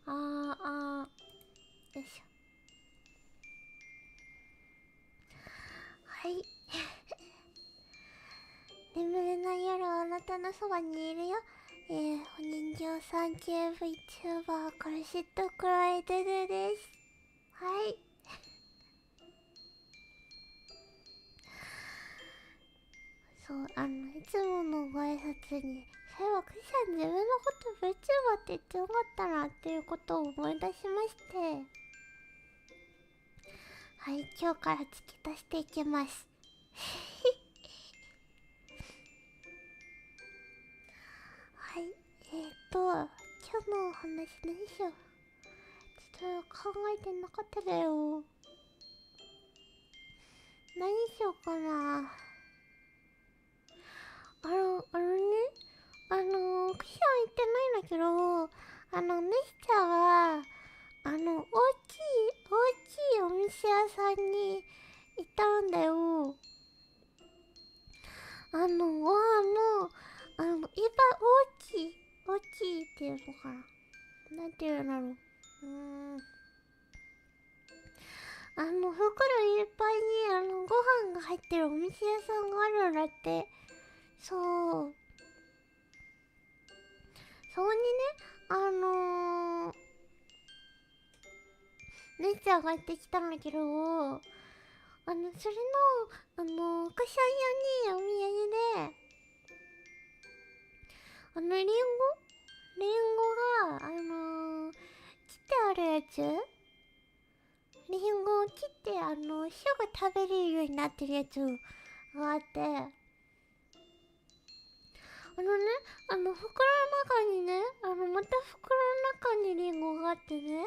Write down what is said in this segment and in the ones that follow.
よいしょ。はい。眠れない夜はあなたのそばにいるよ。お人形さん系 VTuber クラシットクライデデです。はい。そう、いつものご挨拶に、そういえばクシさん自分のこと VTuber って言ってなかったなっていうことを思い出しまして、はい、今日から付け足していきます。はい、今日のお話何しよう。ちょっと考えてなかっただよ。何しようかな。クシは言ってないんだけど、ネシちゃんは、大きいお店屋さんに行ったんだよ。ご飯も、いっぱい大きいっていうのかな。なんていうんだろう。袋いっぱいに、ご飯が入ってるお店屋さんがあるんだって。そう。そこにね、姉ちゃんがやってきたんだけど、それの、お菓子屋にお土産で、リンゴが、切ってあるやつリンゴを切って、すぐ食べれるようになってるやつがあって、袋の中にね、また袋の中にリンゴがあってね、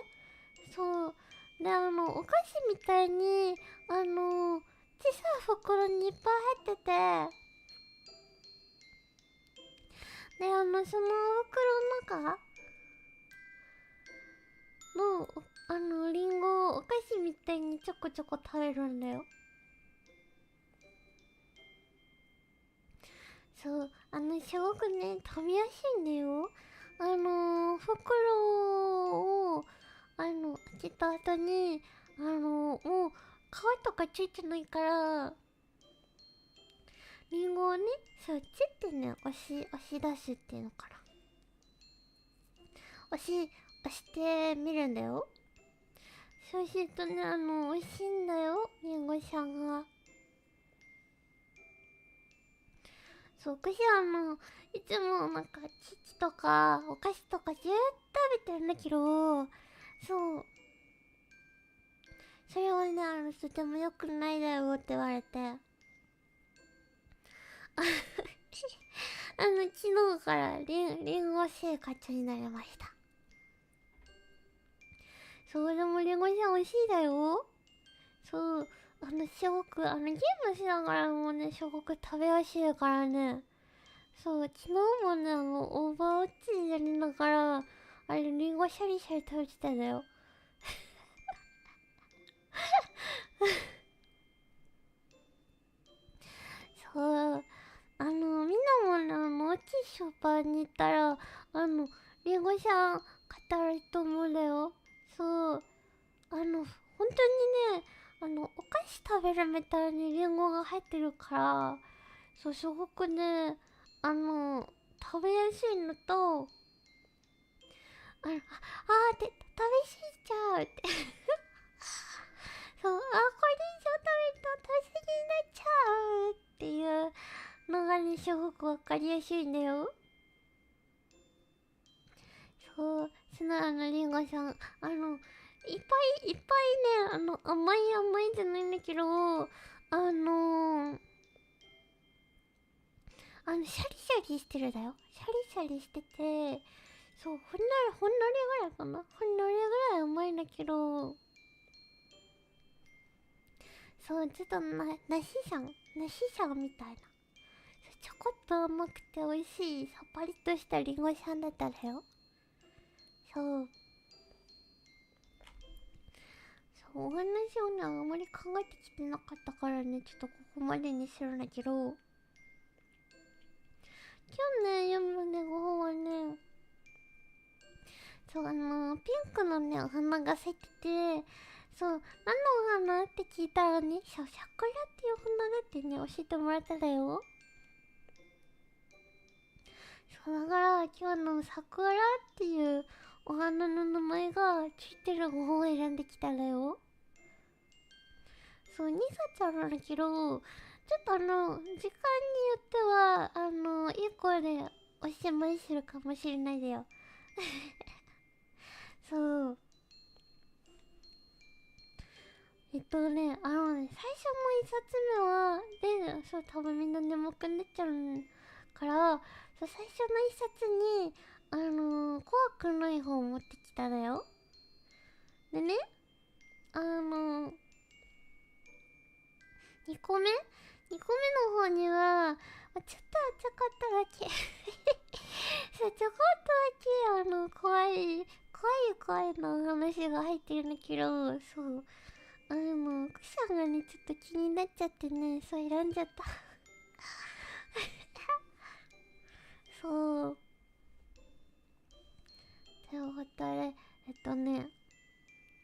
そう。で、お菓子みたいに、小さい袋にいっぱい入ってて、で、その袋の中の、リンゴをお菓子みたいにちょこちょこ食べるんだよ。そう、すごくね、食べやすいんだよ。袋を、開けた後に、もう、皮とかついてないから、リンゴをね、そう、チュってね、押し出すっていうのかな。押してみるんだよ。そうするとね、美味しいんだよ、リンゴさんが。そう、私いつもなんか、ケーキとか、お菓子とかずっと食べてるんだけど、そう、それはね、とても良くないだよって言われて。昨日からリンゴ生活になりました。そう、でもリンゴさん美味しいだよ。そう、すごく、ゲームしながらもね、すごく食べやすいからね。そう、昨日もね、オーバーウォッチやりながら、リンゴシャリシャリ食べてたんだよ。そう、みんなもね、大きいスーパーに行ったら、リンゴさん買ったらいいと思うんだよ。そう、本当にね、お菓子食べるみたいにリンゴが入ってるから、そう、すごくね、食べやすいのと、食べ過ぎちゃうって。そう、これ以上食べると食べ過ぎになっちゃうっていうのがね、すごくわかりやすいんだよ。そう、リンゴさん、いっぱいね、甘いじゃないんだけど、シャリシャリしてるだよ。シャリシャリしてて、そう、ほんのりぐらいかな。ほんのりぐらい甘いんだけど、そう、ちょっと梨さんみたいな。ちょこっと甘くて美味しい、さっぱりとしたリンゴさんだったんだよ。そう。そう、お話をね、あまり考えてきてなかったからね、ちょっとここまでにするんだけど、今日ね、読むね、ご本はね、そう、ピンクのね、お花が咲いてて、そう、何のお花って聞いたらね、そう、桜っていうお花だってね、教えてもらっただよ。そう、だから今日の桜っていうお花の名前がついてるご本を選んできただよ。そう、2冊あるんだけど、ちょっと時間によっては、1個でおしまいするかもしれないだよ。そう。最初の一冊目は、そう、多分みんな眠くなっちゃうから、そう、最初の一冊に、怖くない本を持ってきただよ。でね、2個目 ?2 個目の方には、ちょっとだけそう、ちょこっとだけ、怖いの話が入ってるんだけど、そう、クシャンがね、ちょっと気になっちゃってね、そう選んじゃった。そう。ということで、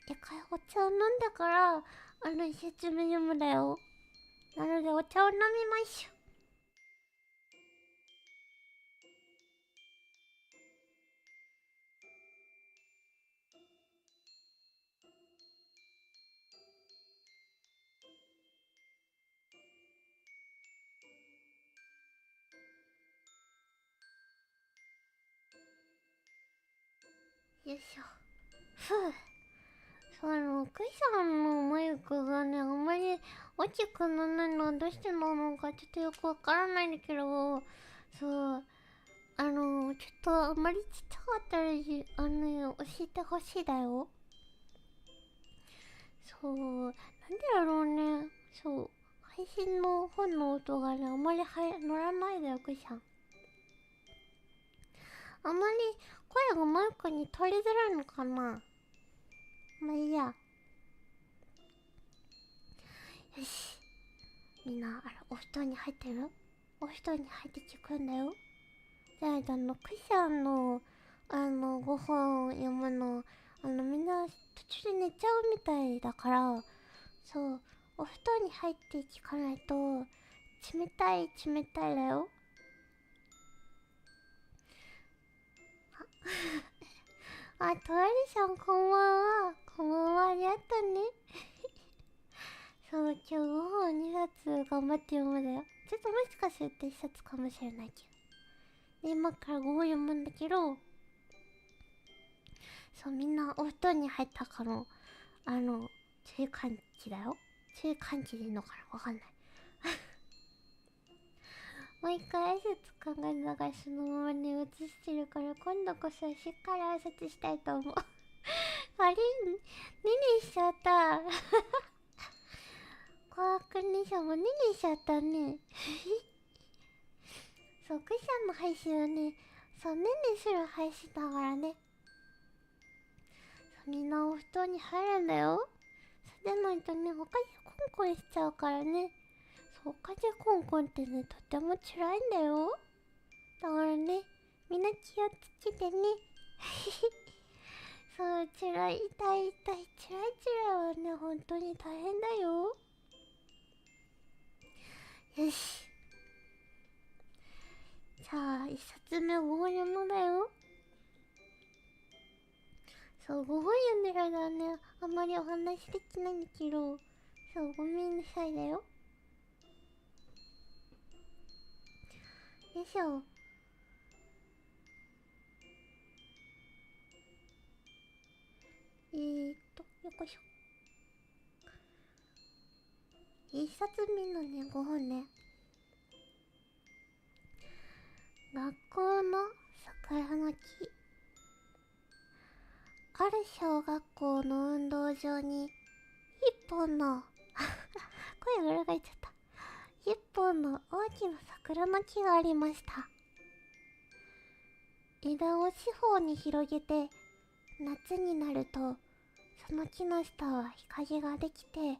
一回お茶を飲んだから、一冊目読むだよ。なのでお茶を飲みましょう。よいしょ。ふぅ。そう、クイさんのマイクがね、あんまり大きくならないのはどうしてなのかちょっとよくわからないんだけど、そう、ちょっとあんまりちっちゃかったら教えてほしいだよ。そう、なんでだろうね。そう、配信の本の音がね、あんまり乗らないだよ、クイさん。あんまり声がマイクに取りづらいのかな。まあいいや。よし。みんな、お布団に入ってる？お布団に入って聞くんだよ。じゃあ、クイさんの、ご本読むの、みんな途中で寝ちゃうみたいだから、そう、お布団に入って聞かないと、冷たいだよ。とわりさんこんばんは。こんばんは、ありがとね。そう、今日ご本2冊頑張って読むだよ。ちょっともしかすると1冊かもしれないけど。で、今からご本読むんだけど、そう、みんなお布団に入ったかの、注意喚起だよ。注意喚起でいいのかなわかんない。毎回挨拶考えながらそのままね映してるから、今度こそしっかり挨拶したいと思う。あれ、2にしちゃった。怖くねしゃも2にしちゃったね。そう、クシャンの配信はね、そう、ねにする配信だからね。そう、みんなお布団に入るんだよ。そうでないとね、他でコンコンしちゃうからね。そう、他でコンコンってね、とっても辛いんだよ。だからね、みんな気をつけてね。そう、辛い、痛い、辛いはね、本当に大変だよ。よし。じゃあ、一冊目ご本読むだよ。そう、ご本読んでる間はね、あんまりお話できないんだけど、そう、ごめんなさいだよ。よいしょ。よいしょ。一冊目のね、ご本ね。学校の桜の木。ある小学校の運動場に一本の声が裏返っちゃった。一本の大きな桜の木がありました。枝を四方に広げて、夏になるとその木の下は日陰ができて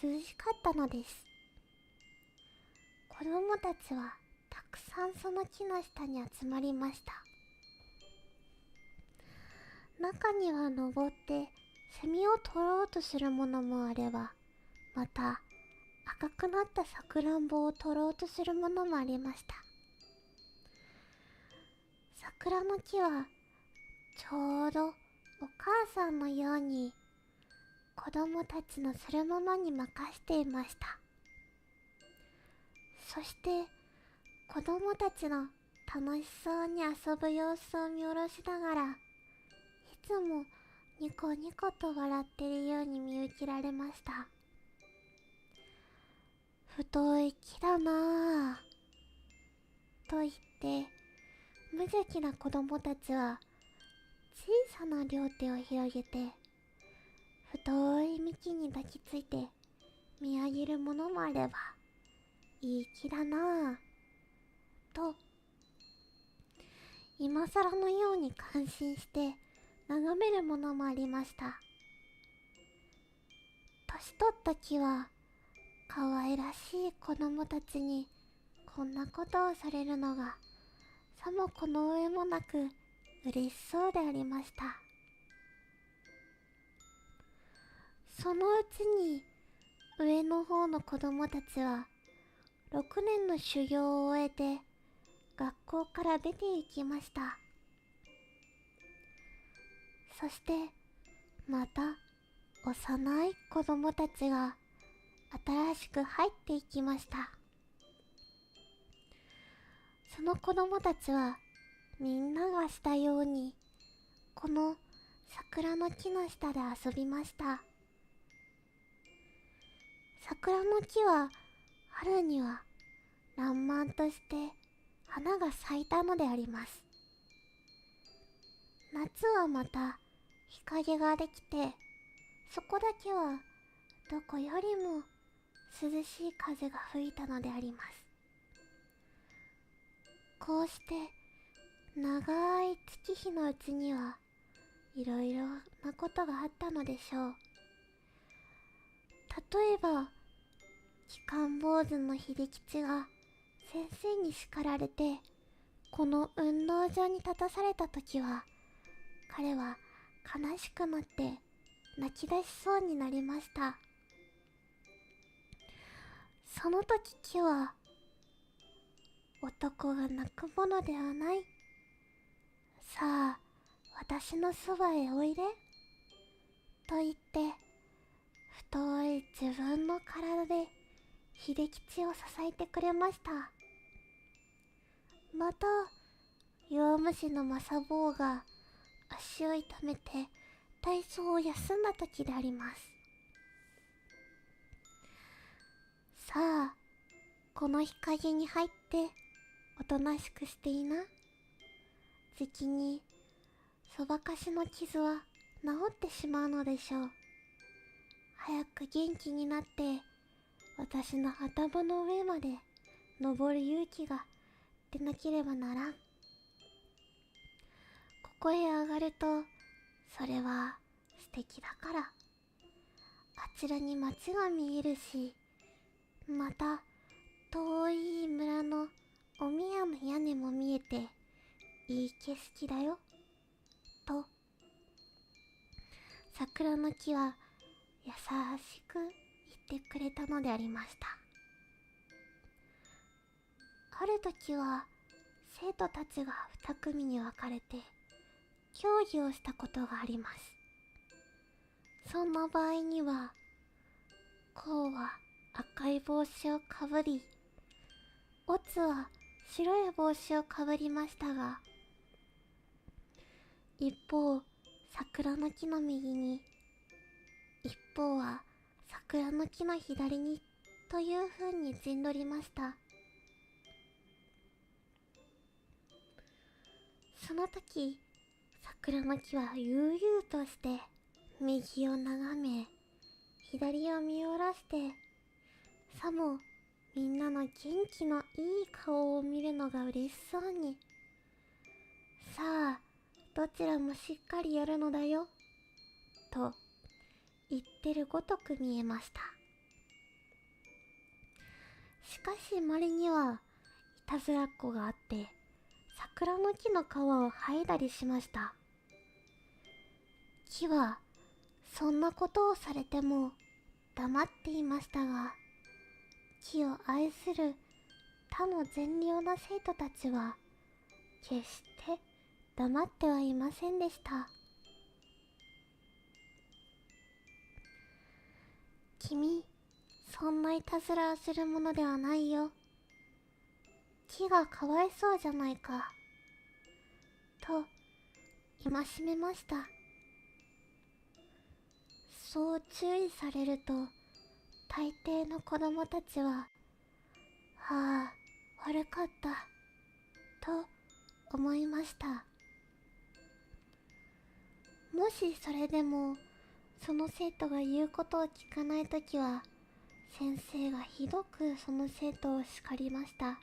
涼しかったのです。子供たちはたくさんその木の下に集まりました。中には登ってセミを取ろうとするものもあれば、また赤くなったさくらんぼを取ろうとするものもありました。桜の木はちょうどお母さんのように子供たちのするままに任していました。そして子供たちの楽しそうに遊ぶ様子を見下ろしながら、いつもニコニコと笑っているように見受けられました。太い木だなぁと言って無邪気な子供たちは小さな両手を広げて太い幹に抱きついて見上げるものもあれば、いい木だなぁと今更のように感心して眺めるものもありました。年取った木は可愛らしい子供たちにこんなことをされるのがさもこの上もなく嬉しそうでありました。そのうちに上の方の子供たちは6年の修行を終えて学校から出て行きました。そしてまた幼い子供たちが新しく入っていきました。その子供たちはみんながしたようにこの桜の木の下で遊びました。桜の木は春には爛漫として花が咲いたのであります。夏はまた日陰ができて、そこだけはどこよりも涼しい風が吹いたのであります。こうして長い月日のうちにはいろいろなことがあったのでしょう。例えば機関坊主の秀吉が先生に叱られてこの運動場に立たされた時は、彼は悲しくなって泣き出しそうになりました。その時木は、男が泣くものではない。さあ、私のそばへおいで。と言って、太い自分の体で秀吉を支えてくれました。また、弱虫の正坊が足を痛めて体操を休んだ時であります。さあ、この日陰に入っておとなしくしていな。じきにそばかしの傷は治ってしまうのでしょう。早く元気になって私の頭の上まで登る勇気が出なければならん。ここへ上がるとそれは素敵だから。あちらに町が見えるし、また遠い村のお宮の屋根も見えていい景色だよ。と桜の木は優しく言ってくれたのでありました。ある時は生徒たちが2組に分かれて競技をしたことがあります。そんな場合にはこうは赤い帽子をかぶり、オツは白い帽子をかぶりましたが、一方桜の木の右に、一方は桜の木の左にという風に陣取りました。その時桜の木は悠々として右を眺め左を見下ろして、さもみんなの元気のいい顔を見るのが嬉しそうに、さあどちらもしっかりやるのだよと言ってるごとく見えました。しかし周りにはいたずらっ子があって桜の木の皮を剥いだりしました。木はそんなことをされても黙っていましたが、木を愛する他の善良な生徒たちは決して黙ってはいませんでした。君、そんないたずらをするものではないよ。木がかわいそうじゃないか。と戒めました。そう注意されると、大抵の子供たちは、はあ、悪かった、と思いました。もしそれでも、その生徒が言うことを聞かないときは、先生がひどくその生徒を叱りました。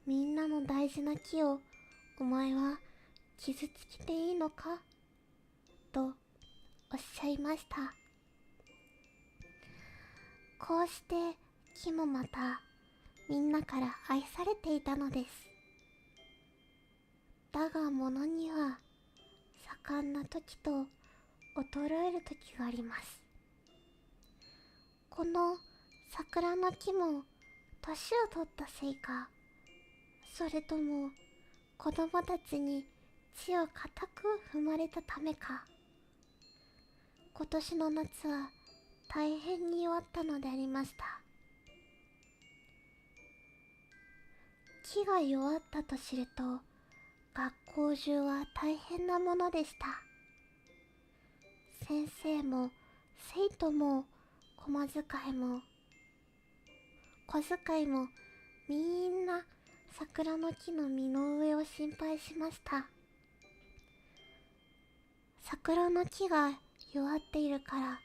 みんなの大事な木を、お前は傷つけていいのかとおっしゃいました。こうして木もまたみんなから愛されていたのです。だが物には盛んな時と衰える時があります。この桜の木も年を取ったせいか、それとも子供たちに地を固く踏まれたためか、今年の夏は大変に弱ったのでありました。木が弱ったと知ると、学校中は大変なものでした。先生も生徒も小遣いもみんな桜の木の実の上を心配しました。桜の木が弱っているから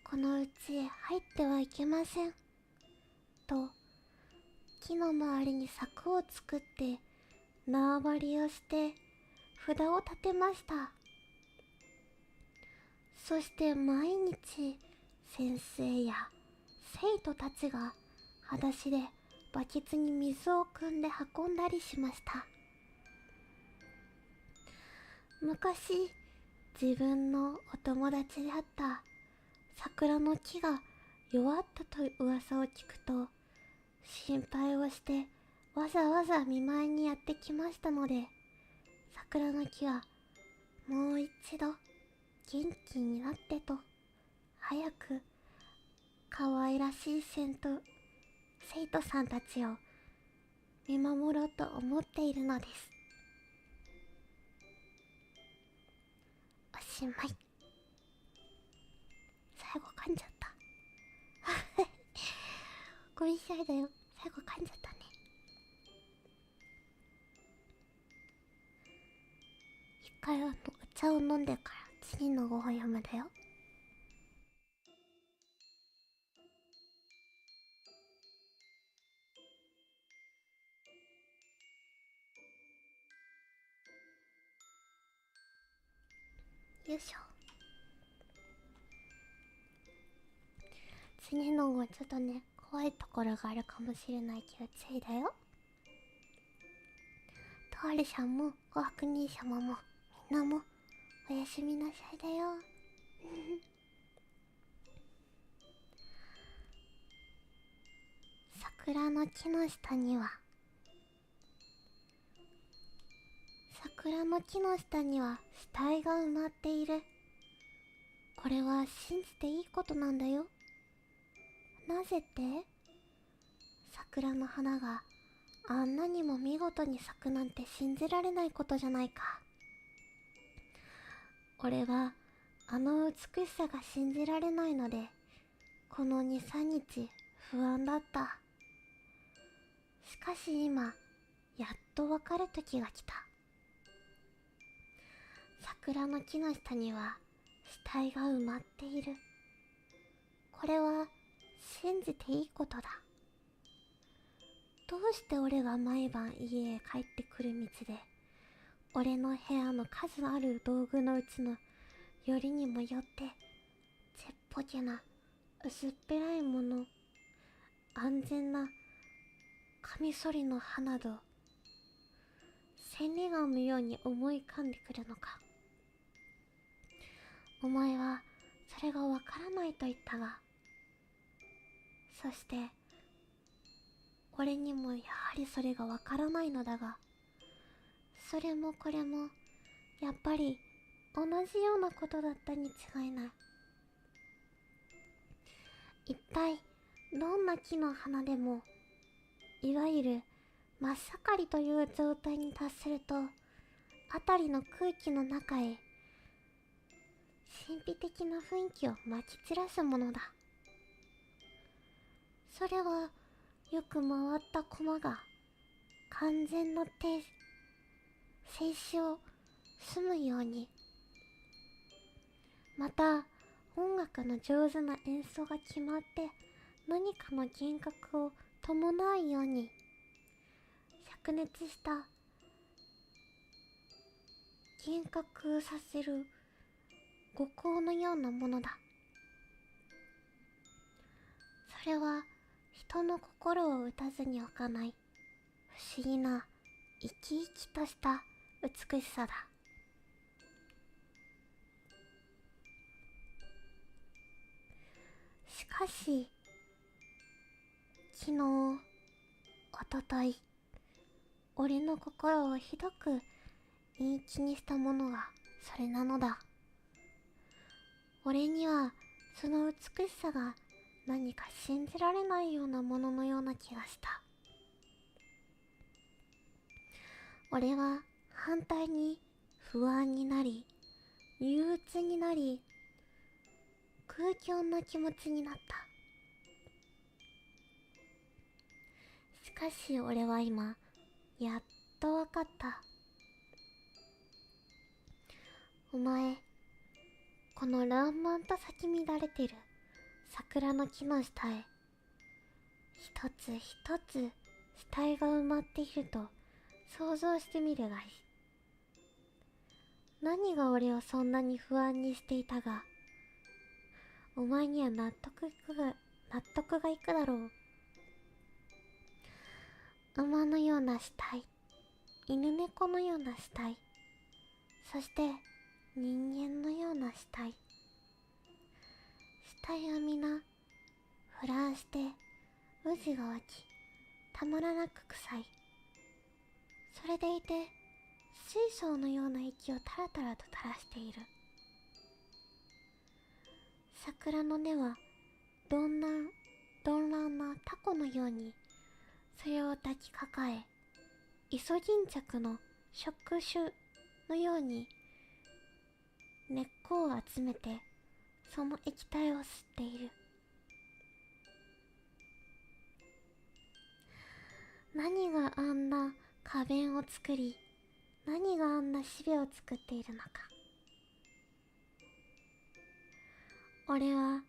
この家へ入ってはいけませんと、木の周りに柵を作って縄張りをして札を立てました。そして毎日先生や生徒たちが裸足でバケツに水を汲んで運んだりしました。昔自分のお友達であった桜の木が弱ったという噂を聞くと、心配をしてわざわざ見舞いにやってきましたので、桜の木はもう一度元気になってと、早く可愛らしい生徒さんたちを見守ろうと思っているのです。おしまい。最後噛んじゃったごめんなさいだよ、最後噛んじゃったね。一回お茶を飲んでから次のご本読むだよ。よいしょ。次の号はちょっとね、怖いところがあるかもしれないけど注意だよ。トワルさんも琥珀兄様もみんなもおやすみなさいだよ桜の木の下には死体が埋まっている。これは信じていいことなんだよ。なぜって、桜の花があんなにも見事に咲くなんて信じられないことじゃないか。俺はあの美しさが信じられないので、この2、3日不安だった。しかし今、やっとわかる時が来た。桜の木の下には死体が埋まっている。これは信じていいことだ。どうして俺が毎晩家へ帰ってくる道で、俺の部屋の数ある道具のうちのよりにもよってちっぽけな薄っぺらいもの、安全なカミソリの刃など千里眼のように思い浮かんでくるのか。お前はそれがわからないと言ったが、そして俺にもやはりそれがわからないのだが、それもこれもやっぱり同じようなことだったに違いない。一体どんな木の花でも、いわゆる真っ盛りという状態に達すると、辺りの空気の中へ神秘的な雰囲気をまき散らすものだ。それはよく回った駒が完全な静止を済むように、また音楽の上手な演奏が決まって何かの幻覚を伴うように、灼熱した幻覚させる五光のようなものだ。それは人の心を打たずに置かない不思議な生き生きとした美しさだ。しかし昨日、おととい、俺の心をひどく陰気にしたものがそれなのだ。俺にはその美しさが何か信じられないようなもののような気がした。俺は反対に不安になり、憂鬱になり、空虚な気持ちになった。しかし俺は今、やっとわかった。お前、この爛漫と咲き乱れてる桜の木の下へ、一つ一つ死体が埋まっていると想像してみるがいい。何が俺をそんなに不安にしていたが、お前には納得がいくだろう。馬のような死体、犬猫のような死体、そして人間のような死体。死体は皆腐乱して渦が湧き、たまらなく臭い。それでいて水晶のような息をタラタラと垂らしている。桜の根は鈍乱なタコのようにそれを抱きかかえ、イソギンチャクの触手のように根っこを集めてその液体を吸っている。何があんな花弁を作り、何があんなしべを作っているのか。俺は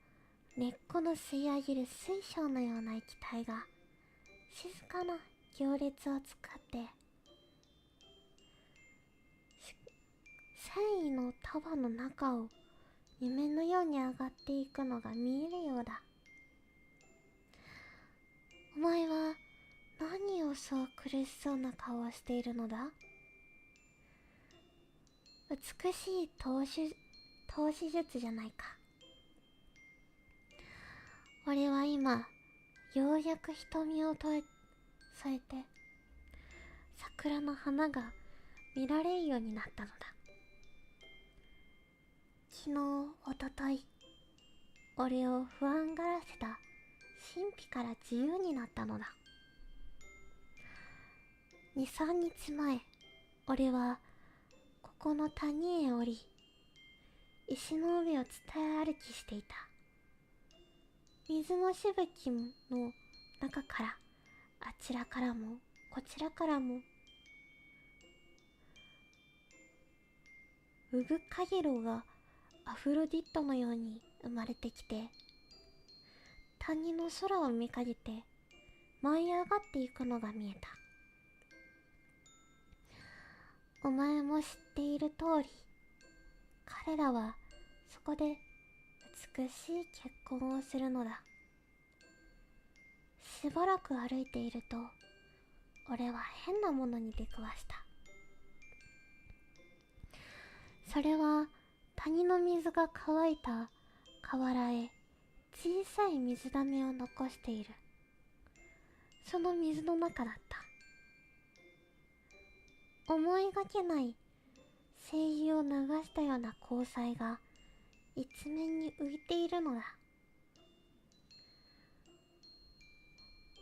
根っこの吸い上げる水晶のような液体が静かな行列を作って繊維の束の中を夢のように上がっていくのが見えるようだ。お前は何をそう苦しそうな顔をしているのだ。美しい投資術じゃないか。俺は今ようやく瞳を添えて桜の花が見られるようになったのだ。昨日、おととい、俺を不安がらせた神秘から自由になったのだ。2、3日前、俺はここの谷へ降り、石の上を伝え歩きしていた。水のしぶきの中からあちらからもこちらからもウブカゲロウがアフロディットのように生まれてきて、谷の空を見かけて舞い上がっていくのが見えた。お前も知っている通り、彼らはそこで美しい結婚をするのだ。しばらく歩いていると、俺は変なものに出くわした。それは谷の水が乾いた河原へ小さい水溜めを残している。その水の中だった。思いがけない精油を流したような光彩が一面に浮いているのだ。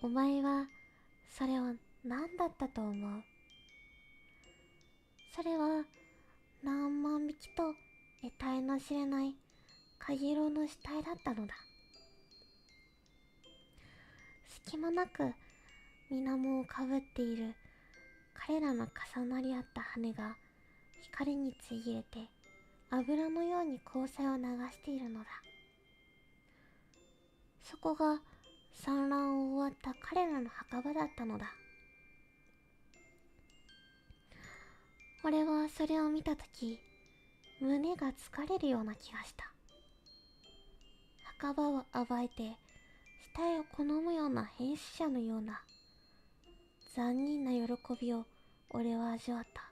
お前はそれを何だったと思う？それは何万匹と得体の知れないカゲロウの死体だったのだ。隙間なく水面をかぶっている彼らの重なり合った羽が光にちぎれて油のように光彩を流しているのだ。そこが産卵を終わった彼らの墓場だったのだ。俺はそれを見たとき、胸が疲れるような気がした。墓場を暴いて死体を好むような変死者のような残忍な喜びを俺は味わった。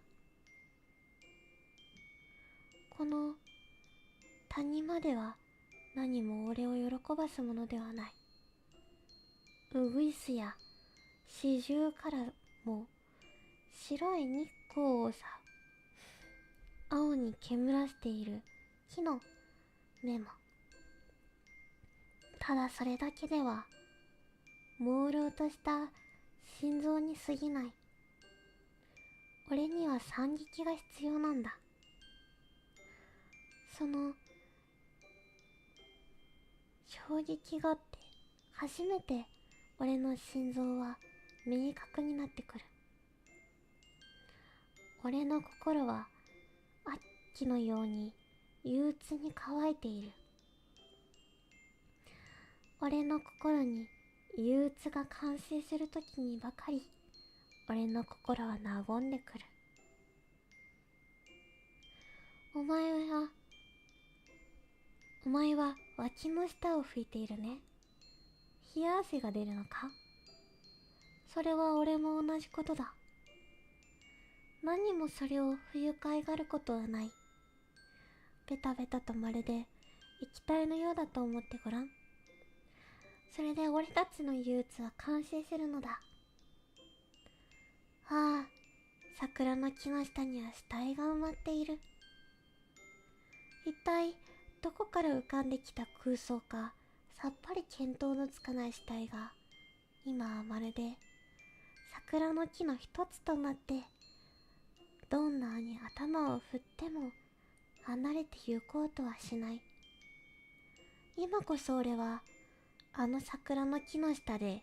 この谷までは何も俺を喜ばすものではない。ウグイスやシジュウからも白い日光をさ青に煙らしている木の根も、ただそれだけでは朦朧とした心臓に過ぎない。俺には惨劇が必要なんだ。その衝撃があって初めて俺の心臓は明確になってくる。俺の心は秋のように憂鬱に乾いている。俺の心に憂鬱が完成するときにばかり俺の心は和んでくる。お前は脇の下を拭いているね。冷や汗が出るのか？それは俺も同じことだ。何もそれを不愉快がることはない。ベタベタとまるで液体のようだと思ってごらん。それで俺たちの憂鬱は完成するのだ。ああ、桜の木の下には死体が埋まっている。一体どこから浮かんできた空想かさっぱり見当のつかない死体が今はまるで桜の木の一つとなってどんなに頭を振っても離れて行こうとはしない。今こそ俺はあの桜の木の下で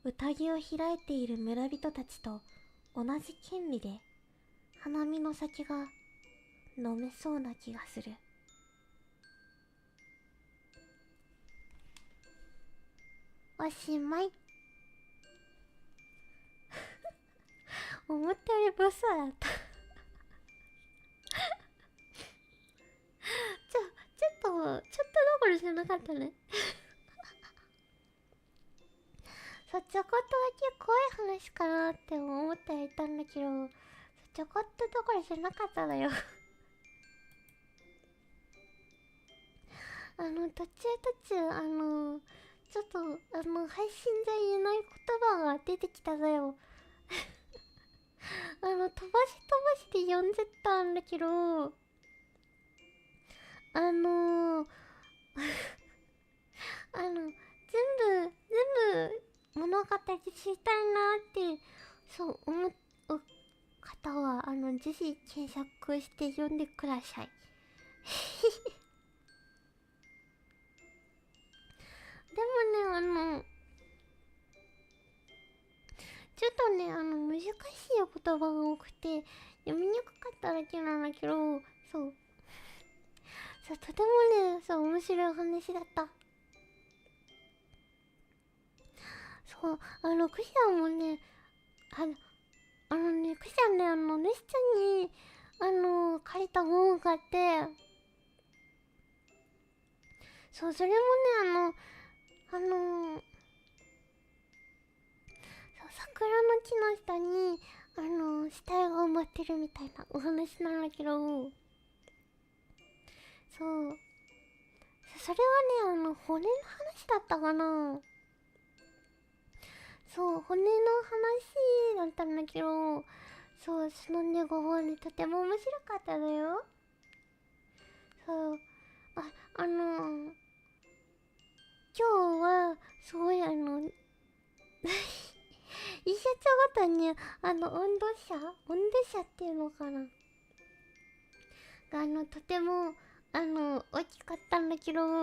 宴を開いている村人たちと同じ権利で花見の酒が飲めそうな気がする。おしまい。思ったよりブスだったちょっとどころじゃなかったねちょこっとだけ怖い話かなって思ってはいたんだけど、ちょこっとどころじゃなかったのよ途中ちょっと配信じゃ言えない言葉が出てきたのよ飛ばしで読んじゃったんだけど、全部物語知りたいなってそう思う方はぜひ検索して読んでくださいでもねちょっとね難しい言葉が多くて読みにくかっただけなんだけど、そうとてもね面白い話だった。そうクシャンもねクシャンねネスちゃんに借りた本があって、そうそれもねそう桜の木の下に死体が埋まってるみたいなお話なんだけど、それはね、骨の話だったかな。そう、骨の話だったんだけど、そう、そのね、ご本でとても面白かったのよ。そう、あ、今日は、すごい一節ごとに、温度差っていうのかな。が、とても、大きかったんだけど、でもね、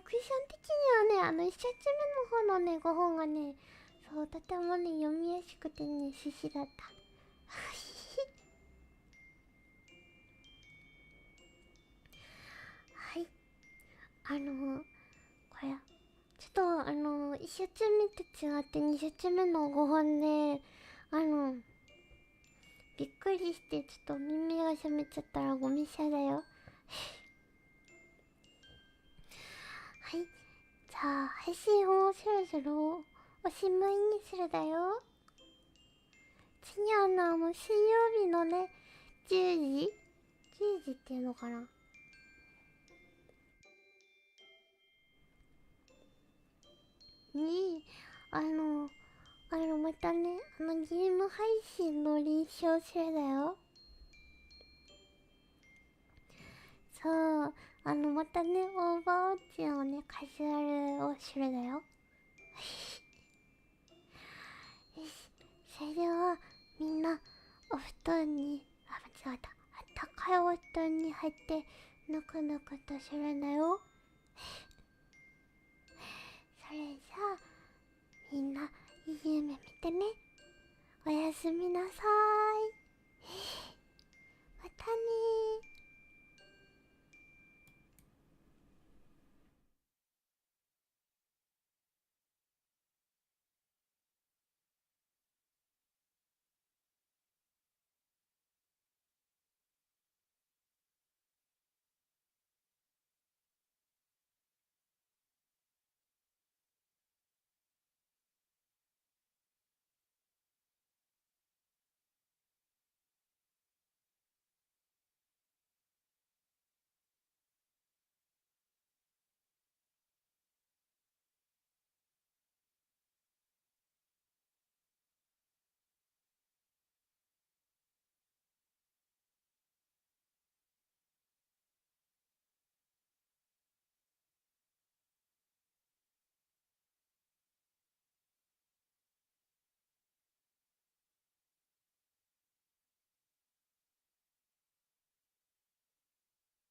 クッション的にはね、一冊目の方のね、5本がね、そう、とてもね、読みやすくてね、必死だった。はい。これ、ちょっと、1冊目と違って2冊目の5本で、びっくりして、ちょっと耳が覚めちゃったらごめんなさいだよ。はい。じゃあ、配信をそろそろおしまいにするだよ。次は水曜日のね、10時 ?10 時っていうのかな。に、またね、ゲーム配信の練習をするだよ。そう、またね、オーバーウォッチのね、カジュアルをするだよ。よし、それでは、みんな、お布団に、間違えた。あったかいお布団に入って、ぬくぬくとするんだよ。それじゃあ、みんな、いい夢見てね。おやすみなさーい。